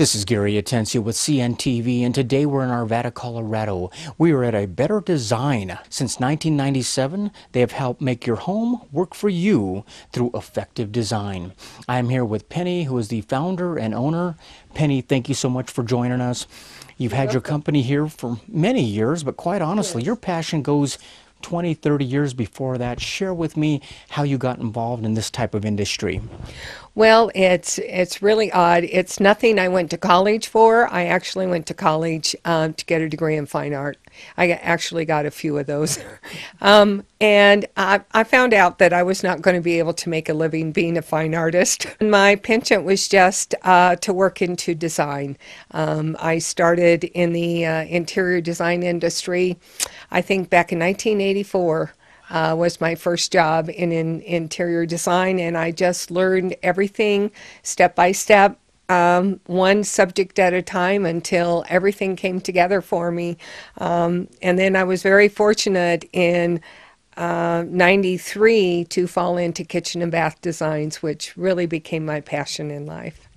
This is Gary Atencio with CNTV, and today we're in Arvada, Colorado. We are at a Better Design. Since 1997, they have helped make your home work for you through effective design. I am here with Penny, who is the founder and owner. Penny, thank you so much for joining us. You've had your company here for many years, but quite honestly, your passion goes 20, 30 years before that. Share with me how you got involved in this type of industry. Well, it's really odd. It's nothing I went to college for. I actually went to college to get a degree in fine art. Actually got a few of those. And I found out that I was not going to be able to make a living being a fine artist. My penchant was just to work into design. I started in the interior design industry, I think back in 1984. Was my first job in interior design, and I just learned everything step by step, one subject at a time until everything came together for me. And then I was very fortunate in 93 to fall into kitchen and bath designs, which really became my passion in life.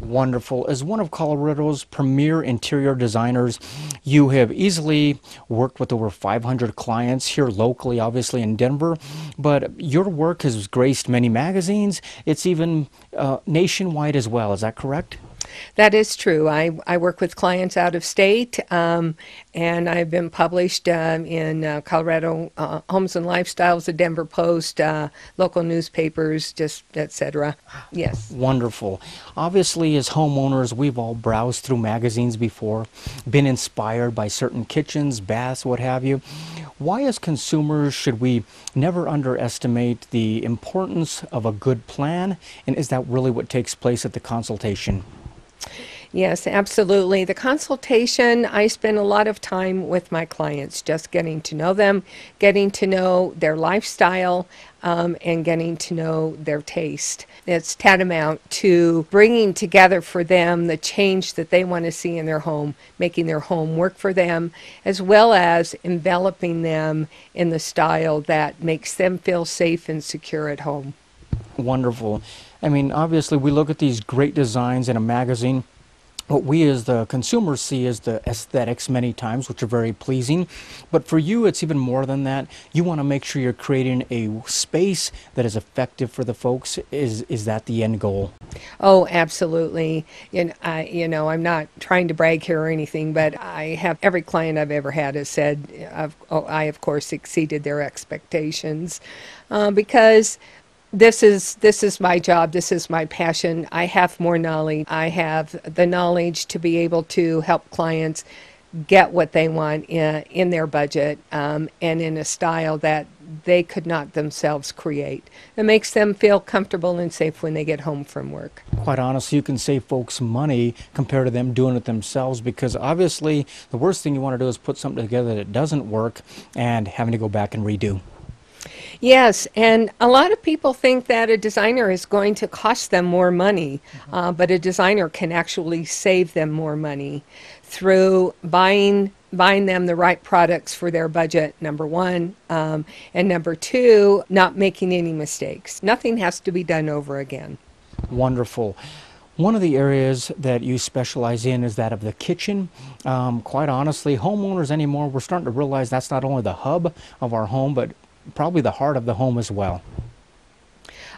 Wonderful. As one of Colorado's premier interior designers, you have easily worked with over 500 clients here locally, obviously in Denver, but your work has graced many magazines. It's even nationwide as well. Is that correct? That is true. I work with clients out of state, and I've been published in Colorado Homes and Lifestyles, the Denver Post, local newspapers, just etc. Yes. Wonderful. Obviously, as homeowners, we've all browsed through magazines before, been inspired by certain kitchens, baths, what have you. Why, as consumers, should we never underestimate the importance of a good plan? And is that really what takes place at the consultation? Yes, absolutely. The consultation, I spend a lot of time with my clients, just getting to know them, getting to know their lifestyle, and getting to know their taste. It's tantamount to bringing together for them the change that they want to see in their home, making their home work for them, as well as enveloping them in the style that makes them feel safe and secure at home. Wonderful. I mean, obviously, we look at these great designs in a magazine. What we as the consumers see is the aesthetics many times, which are very pleasing. But for you, it's even more than that. You want to make sure you're creating a space that is effective for the folks. Is that the end goal? Oh, absolutely. And I'm not trying to brag here or anything, but I have every client I've ever had has said, I of course exceeded their expectations, because this is my job. This is my passion. I have more knowledge. I have the knowledge to be able to help clients get what they want in their budget, and in a style that they could not themselves create. It makes them feel comfortable and safe when they get home from work. Quite honestly, you can save folks money compared to them doing it themselves, because obviously the worst thing you want to do is put something together that doesn't work and having to go back and redo. Yes, and a lot of people think that a designer is going to cost them more money, but a designer can actually save them more money through buying them the right products for their budget, number one, and number two, not making any mistakes. Nothing has to be done over again. Wonderful. One of the areas that you specialize in is that of the kitchen. Quite honestly, homeowners anymore, we're starting to realize that's not only the hub of our home, but probably the heart of the home as well.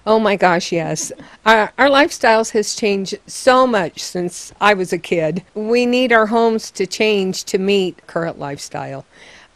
Oh my gosh, yes. Our lifestyles has changed so much since I was a kid. We need our homes to change to meet current lifestyle.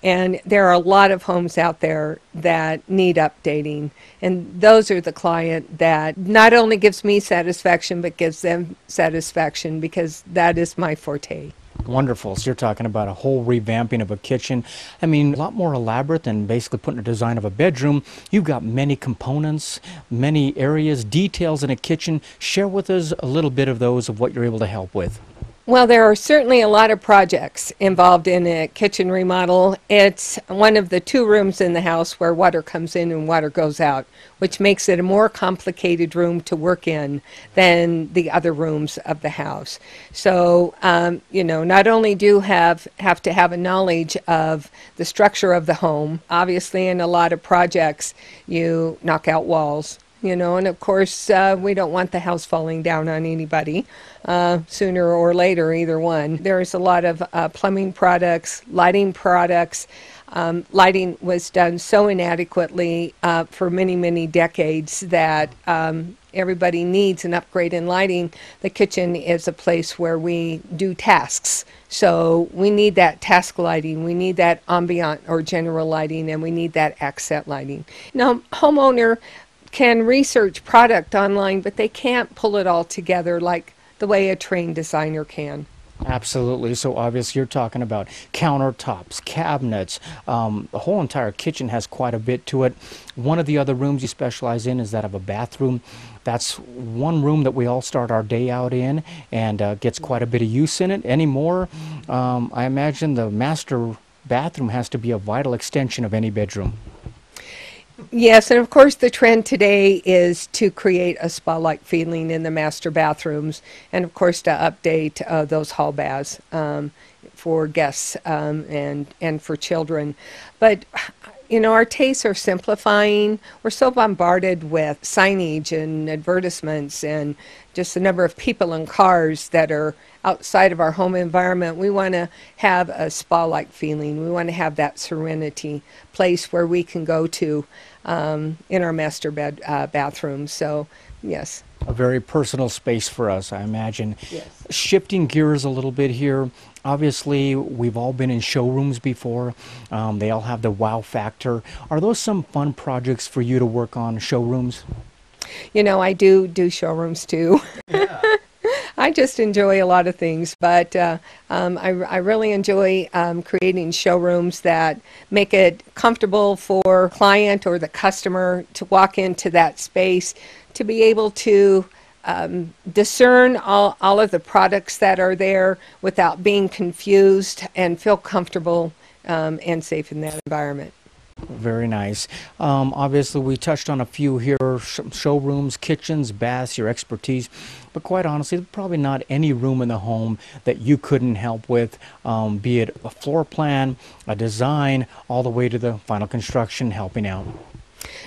And there are a lot of homes out there that need updating. And those are the client that not only gives me satisfaction, but gives them satisfaction, because that is my forte. Wonderful. So you're talking about a whole revamping of a kitchen. I mean, a lot more elaborate than basically putting a design of a bedroom. You've got many components, many areas, details in a kitchen. Share with us a little bit of those of what you're able to help with. Well, there are certainly a lot of projects involved in a kitchen remodel. It's one of the two rooms in the house where water comes in and water goes out, which makes it a more complicated room to work in than the other rooms of the house. So, not only do you have to have a knowledge of the structure of the home, obviously in a lot of projects you knock out walls, you know, and of course, we don't want the house falling down on anybody sooner or later, either one. There's a lot of plumbing products, lighting products. Lighting was done so inadequately for many, many decades that everybody needs an upgrade in lighting. The kitchen is a place where we do tasks. So we need that task lighting, we need that ambient or general lighting, and we need that accent lighting. Now, homeowner can research product online, but they can't pull it all together like the way a trained designer can. Absolutely. So obviously you're talking about countertops, cabinets. The whole entire kitchen has quite a bit to it. One of the other rooms you specialize in is that of a bathroom. That's one room that we all start our day out in and gets quite a bit of use in it. Anymore, I imagine the master bathroom has to be a vital extension of any bedroom. Yes, and of course the trend today is to create a spa-like feeling in the master bathrooms, and of course to update those hall baths for guests and for children. But you know, our tastes are simplifying. We're so bombarded with signage and advertisements and just the number of people and cars that are outside of our home environment. We want to have a spa-like feeling. We want to have that serenity place where we can go to in our master bathroom. So, yes. A very personal space for us, I imagine. Yes. Shifting gears a little bit here, obviously we've all been in showrooms before. They all have the wow factor. Are those some fun projects for you to work on, showrooms? You know, I do showrooms too. Yeah. I just enjoy a lot of things, but I really enjoy creating showrooms that make it comfortable for client or the customer to walk into that space, to be able to discern all of the products that are there without being confused and feel comfortable and safe in that environment. Very nice. Obviously, we touched on a few here, showrooms, kitchens, baths, your expertise. But quite honestly, there's probably not any room in the home that you couldn't help with, be it a floor plan, a design, all the way to the final construction, helping out.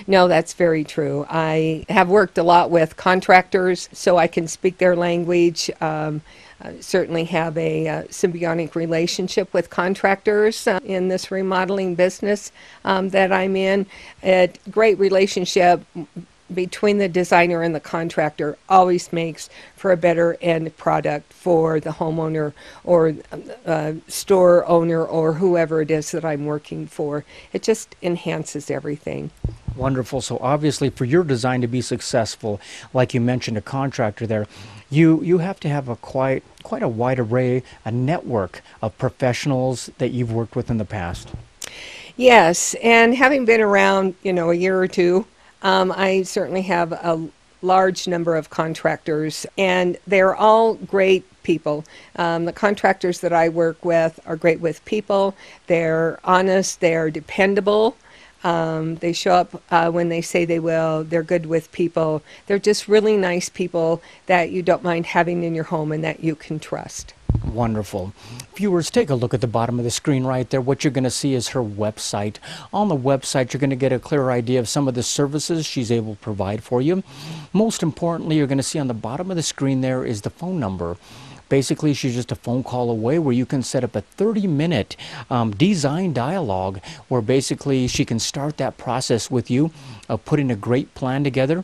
No, that's very true. I have worked a lot with contractors, so I can speak their language. I certainly have a symbiotic relationship with contractors in this remodeling business that I'm in. A great relationship between the designer and the contractor always makes for a better end product for the homeowner or store owner or whoever it is that I'm working for. It just enhances everything. Wonderful. So obviously for your design to be successful, like you mentioned, a contractor there, you have to have a quite a wide array, a network of professionals that you've worked with in the past. Yes, and having been around, you know, a year or two, I certainly have a large number of contractors, and they're all great people. The contractors that I work with are great with people. They're honest, they're dependable. They show up when they say they will. They're good with people. They're just really nice people that you don't mind having in your home and that you can trust. Wonderful. Viewers, take a look at the bottom of the screen right there. What you're going to see is her website. On the website, you're going to get a clear idea of some of the services she's able to provide for you. Most importantly, you're going to see on the bottom of the screen there is the phone number. Basically, she's just a phone call away where you can set up a 30-minute design dialogue where basically she can start that process with you of putting a great plan together,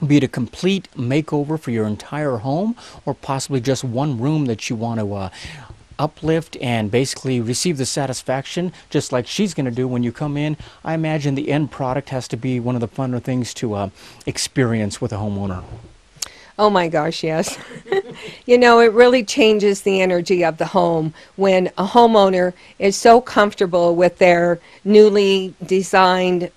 be it a complete makeover for your entire home or possibly just one room that you want to uplift and basically receive the satisfaction just like she's going to do when you come in. I imagine the end product has to be one of the funner things to experience with a homeowner. Oh my gosh, yes. You know, it really changes the energy of the home when a homeowner is so comfortable with their newly designed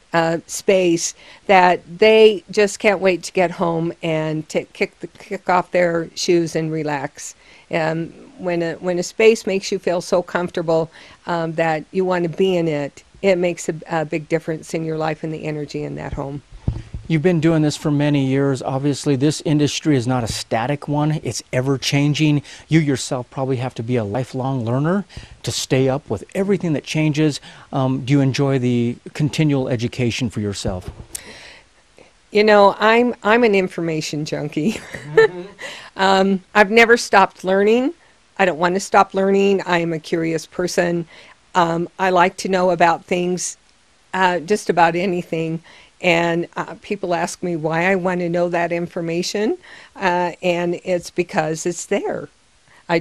space that they just can't wait to get home and to kick off their shoes and relax. When a space makes you feel so comfortable that you want to be in it, it makes a big difference in your life and the energy in that home. You've been doing this for many years. Obviously, this industry is not a static one. It's ever-changing. You yourself probably have to be a lifelong learner to stay up with everything that changes. Do you enjoy the continual education for yourself? You know, I'm an information junkie. I've never stopped learning. I don't want to stop learning. I am a curious person. I like to know about things, just about anything. And people ask me why I want to know that information, and it's because it's there. I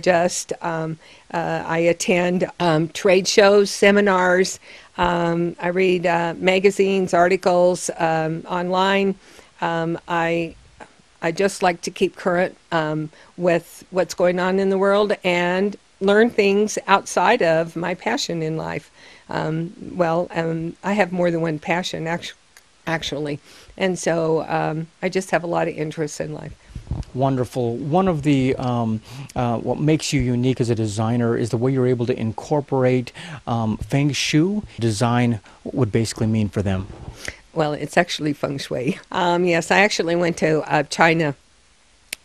attend trade shows, seminars. I read magazines, articles online. I just like to keep current with what's going on in the world and learn things outside of my passion in life. I have more than one passion, actually. And so I just have a lot of interests in life. Wonderful. One of the what makes you unique as a designer is the way you're able to incorporate feng shui. Design would basically mean for them. Well, it's actually feng shui. Yes, I actually went to China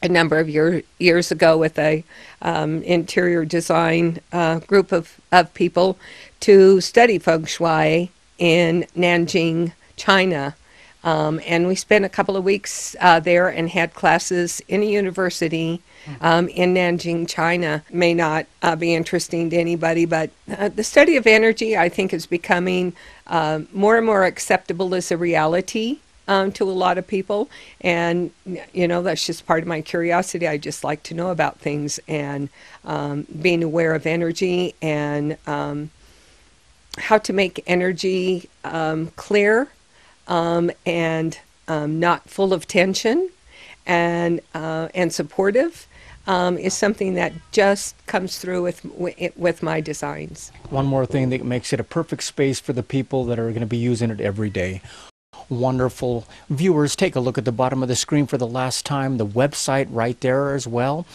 a number of years ago with a interior design group of people to study feng shui in Nanjing, China. And we spent a couple of weeks there and had classes in a university in Nanjing, China. May not be interesting to anybody, but the study of energy, I think, is becoming more and more acceptable as a reality to a lot of people. And, you know, that's just part of my curiosity. I just like to know about things, and being aware of energy and how to make energy clear and not full of tension and supportive is something that just comes through with my designs. One more thing that makes it a perfect space for the people that are going to be using it every day. Wonderful. Viewers, take a look at the bottom of the screen for the last time, the website right there as well.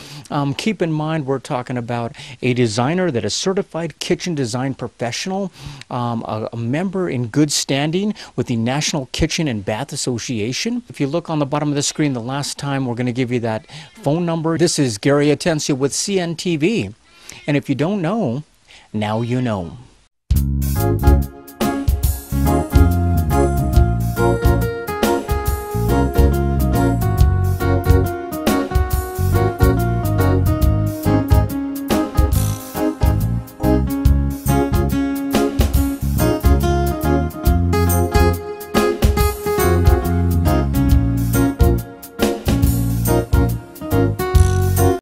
Keep in mind, we're talking about a designer that is certified kitchen design professional, a member in good standing with the National Kitchen and Bath Association. If you look on the bottom of the screen the last time, we're going to give you that phone number. This is Gary Atencio with CNTV. And if you don't know, now you know.